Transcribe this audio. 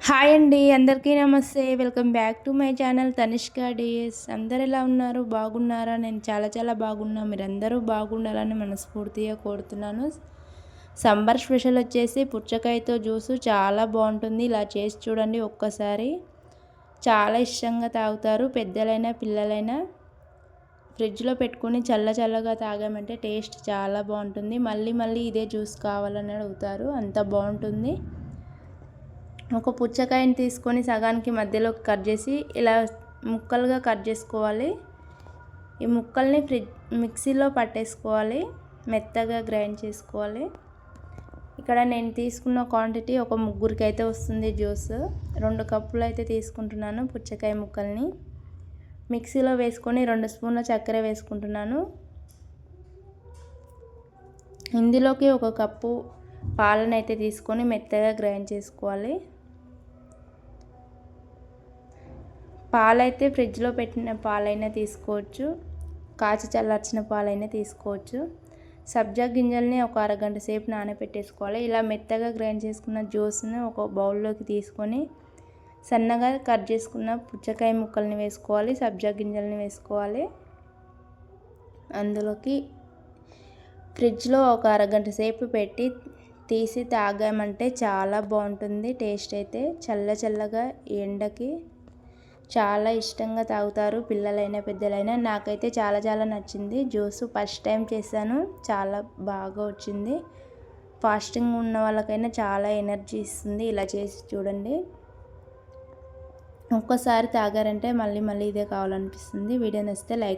Hi అండి, అందరికీ నమస్తే. Welcome back to my channel Tanishq days. అందరు ఎలా ఉన్నారు? బాగున్నారా? నేను చాలా బాగున్నా. మీరందరూ బాగుండాలని మనస్ఫూర్తిగా కోరుతున్నాను. సమ్మర్ స్పెషల్ వచ్చేసి పుచ్చకాయతో జ్యూసు చాలా బాగుంటుంది. ఇలా చేసి చూడండి ఒక్కసారి. చాలా ఇష్టంగా తాగుతారు పెద్దలైనా పిల్లలైనా. ఫ్రిడ్జ్లో పెట్టుకుని చల్లగా తాగామంటే టేస్ట్ చాలా బాగుంటుంది. మళ్ళీ ఇదే జ్యూస్ కావాలని అడుగుతారు, అంత బాగుంటుంది. ఒక పుచ్చకాయని తీసుకొని సగానికి మధ్యలోకి కట్ చేసి ఇలా ముక్కలుగా కట్ చేసుకోవాలి. ఈ ముక్కల్ని మిక్సీలో పట్టేసుకోవాలి, మెత్తగా గ్రైండ్ చేసుకోవాలి. ఇక్కడ నేను తీసుకున్న క్వాంటిటీ ఒక ముగ్గురికి అయితే వస్తుంది జ్యూస్. 2 కప్పులు అయితే తీసుకుంటున్నాను పుచ్చకాయ ముక్కల్ని. మిక్సీలో వేసుకొని 2 స్పూన్ల చక్కెర వేసుకుంటున్నాను. ఇందులోకి 1 కప్పు పాలను అయితే తీసుకొని మెత్తగా గ్రైండ్ చేసుకోవాలి. పాలైతే ఫ్రిడ్జ్లో పెట్టిన పాలైనా తీసుకోవచ్చు, కాచి చల్లార్చిన పాలైనా తీసుకోవచ్చు. సబ్జా గింజల్ని ఒక అరగంట సేపు నానబెట్టేసుకోవాలి. ఇలా మెత్తగా గ్రైండ్ చేసుకున్న జ్యూస్ని ఒక బౌల్లోకి తీసుకొని సన్నగా కట్ చేసుకున్న పుచ్చకాయ ముక్కల్ని వేసుకోవాలి, సబ్జా గింజల్ని వేసుకోవాలి. అందులోకి ఫ్రిడ్జ్లో ఒక అరగంట సేపు పెట్టి తీసి తాగామంటే చాలా బాగుంటుంది. టేస్ట్ అయితే చల్లగా ఎండకి చాలా ఇష్టంగా తాగుతారు పిల్లలైనా పెద్దలైనా. నాకైతే చాలా నచ్చింది జ్యూస్. ఫస్ట్ టైం చేశాను, చాలా బాగా వచ్చింది. ఫాస్టింగ్ ఉన్న వాళ్ళకైనా చాలా ఎనర్జీ ఇస్తుంది. ఇలా చేసి చూడండి. ఒక్కసారి తాగారంటే మళ్ళీ ఇదే కావాలనిపిస్తుంది. వీడియో నచ్చితే లైక్